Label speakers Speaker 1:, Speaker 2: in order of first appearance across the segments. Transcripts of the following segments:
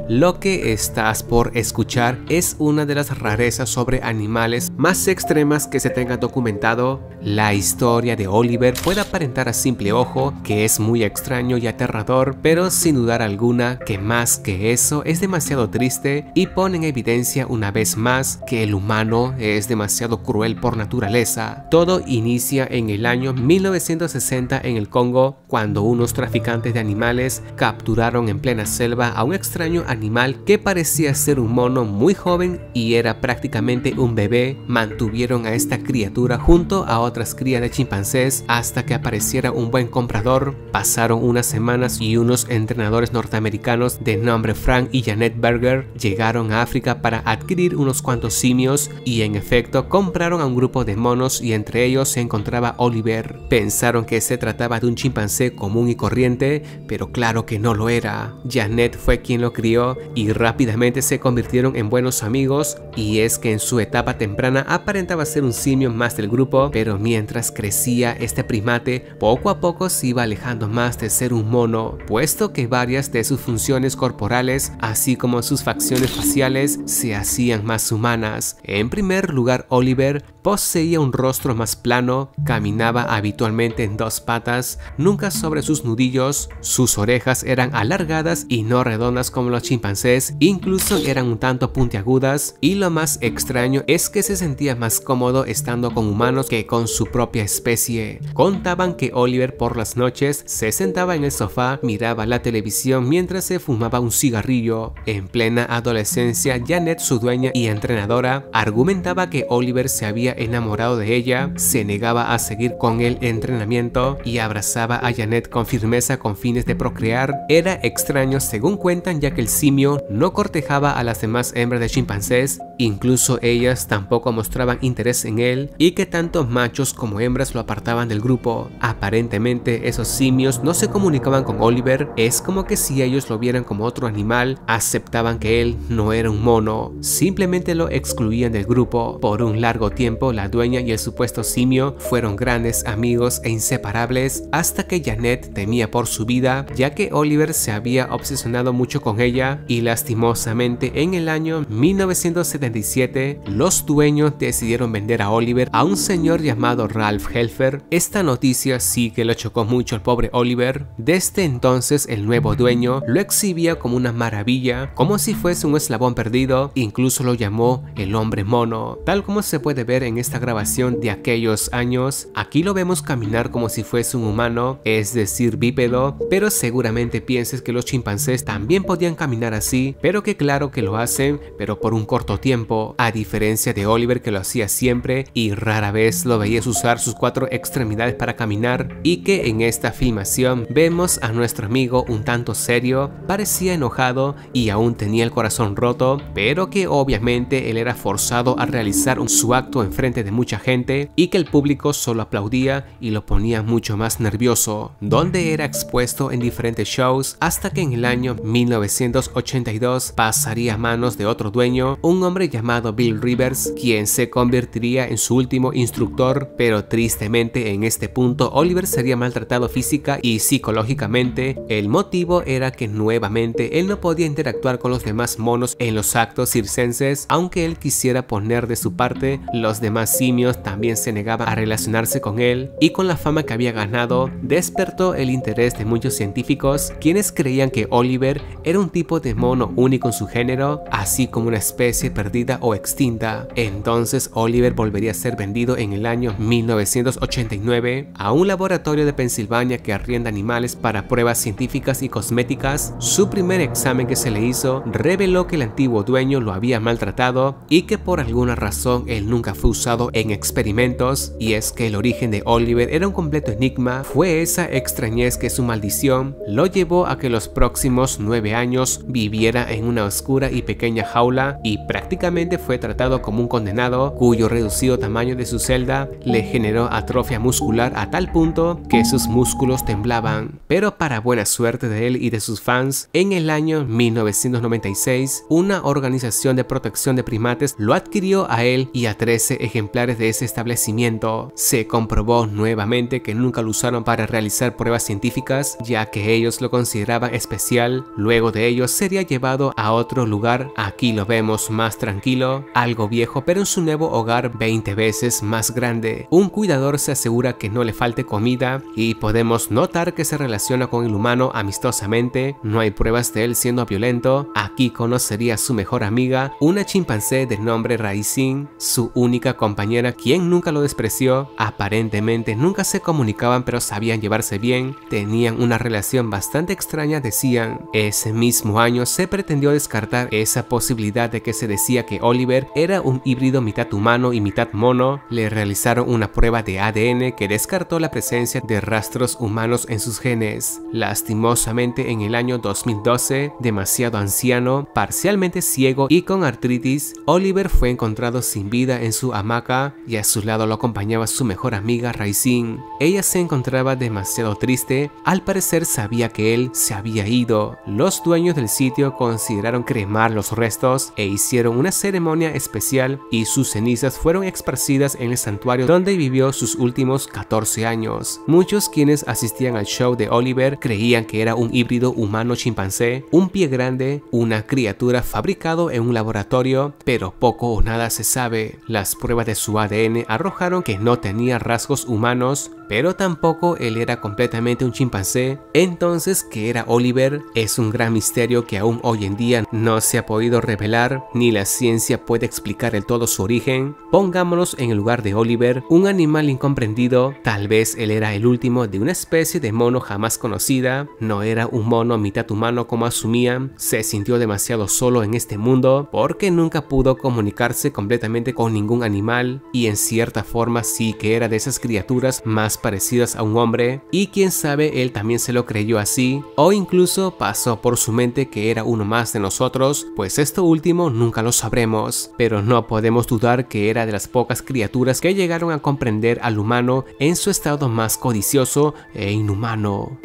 Speaker 1: Lo que estás por escuchar es una de las rarezas sobre animales más extremas que se tenga documentado. La historia de Oliver puede aparentar a simple ojo que es muy extraño y aterrador, pero sin dudar alguna que más que eso es demasiado triste y pone en evidencia una vez más que el humano es demasiado cruel por naturaleza. Todo inicia en el año 1960 en el Congo, cuando unos traficantes de animales capturaron en plena selva a un extraño animal que parecía ser un mono muy joven y era prácticamente un bebé. Mantuvieron a esta criatura junto a otras crías de chimpancés hasta que apareciera un buen comprador. Pasaron unas semanas y unos entrenadores norteamericanos de nombre Frank y Janet Berger llegaron a África para adquirir unos cuantos simios y en efecto compraron a un grupo de monos y entre ellos se encontraba Oliver. Pensaron que se trataba de un chimpancé común y corriente, pero claro que no lo era. Janet fue quien lo crió y rápidamente se convirtieron en buenos amigos, y es que en su etapa temprana aparentaba ser un simio más del grupo, pero mientras crecía este primate poco a poco se iba alejando más de ser un mono, puesto que varias de sus funciones corporales así como sus facciones faciales se hacían más humanas. En primer lugar, Oliver poseía un rostro más plano, caminaba habitualmente en dos patas, nunca sobre sus nudillos, sus orejas eran alargadas y no redondas como los chimpancés, incluso eran un tanto puntiagudas, y lo más extraño es que se sentía más cómodo estando con humanos que con su propia especie. Contaban que Oliver por las noches se sentaba en el sofá, miraba la televisión mientras se fumaba un cigarrillo. En plena adolescencia, Janet, su dueña y entrenadora, argumentaba que Oliver se había enamorado de ella, se negaba a seguir con el entrenamiento y abrazaba a Janet con firmeza con fines de procrear. Era extraño según cuentan, ya que el simio no cortejaba a las demás hembras de chimpancés, incluso ellas tampoco mostraban interés en él, y que tanto machos como hembras lo apartaban del grupo. Aparentemente esos simios no se comunicaban con Oliver, es como que si ellos lo vieran como otro animal, aceptaban que él no era un mono, simplemente lo excluían del grupo. Por un largo tiempo la dueña y el supuesto simio fueron grandes amigos e inseparables, hasta que Janet temía por su vida, ya que Oliver se había obsesionado mucho con ella, y lastimosamente en el año 1977 los dueños decidieron vender a Oliver a un señor llamado Ralph Helfer. Esta noticia sí que le chocó mucho al pobre Oliver. Desde entonces el nuevo dueño lo exhibía como una maravilla, como si fuese un eslabón perdido, incluso lo llamó el hombre mono, tal como se puede ver en esta grabación de aquellos años. Aquí lo vemos caminar como si fuese un humano, es decir bípedo, pero seguramente pienses que los chimpancés también podían caminar así, pero que claro que lo hacen, pero por un corto tiempo, a diferencia de Oliver, que lo hacía siempre y rara vez lo veías usar sus cuatro extremidades para caminar. Y que en esta filmación vemos a nuestro amigo un tanto serio, parecía enojado y aún tenía el corazón roto, pero que obviamente él era forzado a realizar su acto enfrente de mucha gente, y que el público solo aplaudía y lo ponía mucho más nervioso, donde era expuesto en diferentes shows, hasta que en el año 1982 pasaría a manos de otro dueño, un hombre llamado Bill Rivers, quien se convertiría en su último instructor. Pero tristemente en este punto Oliver sería maltratado física y psicológicamente. El motivo era que nuevamente él no podía interactuar con los demás monos en los actos circenses, aunque él quisiera poner de su parte, los demás simios también se negaban a relacionarse con él, y con la fama que había ganado despertó el interés de muchos científicos, quienes creían que Oliver era un tipo de mono único en su género, así como una especie perdida o extinta. Entonces Oliver volvería a ser vendido en el año 1989 a un laboratorio de Pensilvania que arrienda animales para pruebas científicas y cosméticas. Su primer examen que se le hizo reveló que el antiguo dueño lo había maltratado y que por alguna razón él nunca fue usado en experimentos, y es que el origen de Oliver era un completo enigma. Fue esa extrañez que su maldición lo llevó a que los próximos 9 años viviera en una oscura y pequeña jaula, y prácticamente fue tratado como un condenado condenado, cuyo reducido tamaño de su celda le generó atrofia muscular a tal punto que sus músculos temblaban. Pero para buena suerte de él y de sus fans, en el año 1996, una organización de protección de primates lo adquirió a él y a 13 ejemplares de ese establecimiento. Se comprobó nuevamente que nunca lo usaron para realizar pruebas científicas, ya que ellos lo consideraban especial. Luego de ello sería llevado a otro lugar. Aquí lo vemos más tranquilo, algo viejo, pero en su nuevo hogar 20 veces más grande. Un cuidador se asegura que no le falte comida y podemos notar que se relaciona con el humano amistosamente. No hay pruebas de él siendo violento. Aquí conocería a su mejor amiga, una chimpancé de nombre Raisin, su única compañera, quien nunca lo despreció. Aparentemente nunca se comunicaban, pero sabían llevarse bien. Tenían una relación bastante extraña, decían. Ese mismo año se pretendió descartar esa posibilidad de que se decía que Oliver era un híbrido mitad humano y mitad mono. Le realizaron una prueba de ADN que descartó la presencia de rastros humanos en sus genes. Lastimosamente, en el año 2012, demasiado anciano, parcialmente ciego y con artritis, Oliver fue encontrado sin vida en su hamaca y a su lado lo acompañaba su mejor amiga Raisin. Ella se encontraba demasiado triste, al parecer sabía que él se había ido. Los dueños del sitio consideraron cremar los restos e hicieron una ceremonia especial y sus cenizas fueron esparcidas en el santuario donde vivió sus últimos 14 años. Muchos quienes asistían al show de Oliver creían que era un híbrido humano-chimpancé, un pie grande, una criatura fabricado en un laboratorio, pero poco o nada se sabe. Las pruebas de su ADN arrojaron que no tenía rasgos humanos, pero tampoco él era completamente un chimpancé. Entonces, ¿qué era Oliver? Es un gran misterio que aún hoy en día no se ha podido revelar, ni la ciencia puede explicar del todo su origen. Pongámonos en el lugar de Oliver, un animal incomprendido. Tal vez él era el último de una especie de mono jamás conocida. No era un mono mitad humano como asumían. Se sintió demasiado solo en este mundo porque nunca pudo comunicarse completamente con ningún animal, y en cierta forma sí que era de esas criaturas más parecidas a un hombre, y quién sabe, él también se lo creyó así, o incluso pasó por su mente que era uno más de nosotros. Pues esto último nunca lo sabremos, pero no podemos dudar que era de las pocas criaturas que llegaron a comprender al humano en su estado más codicioso e inhumano.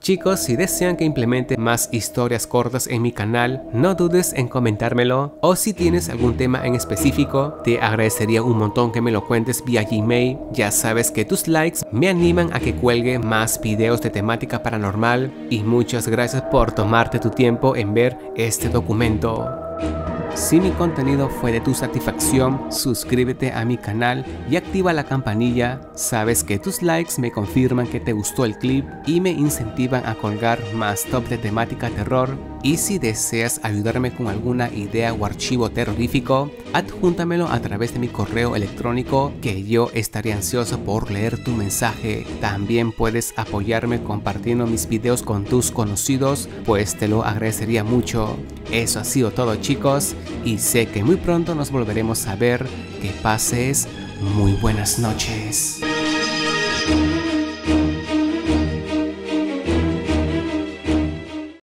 Speaker 1: Chicos, si desean que implemente más historias cortas en mi canal, no dudes en comentármelo, o si tienes algún tema en específico, te agradecería un montón que me lo cuentes vía Gmail. Ya sabes que tus likes me animan a que cuelgue más videos de temática paranormal, y muchas gracias por tomarte tu tiempo en ver este documento. Si mi contenido fue de tu satisfacción, suscríbete a mi canal y activa la campanilla. Sabes que tus likes me confirman que te gustó el clip y me incentivan a colgar más top de temática terror. Y si deseas ayudarme con alguna idea o archivo terrorífico, adjúntamelo a través de mi correo electrónico, que yo estaré ansioso por leer tu mensaje. También puedes apoyarme compartiendo mis videos con tus conocidos, pues te lo agradecería mucho. Eso ha sido todo, chicos, y sé que muy pronto nos volveremos a ver. Que pases muy buenas noches.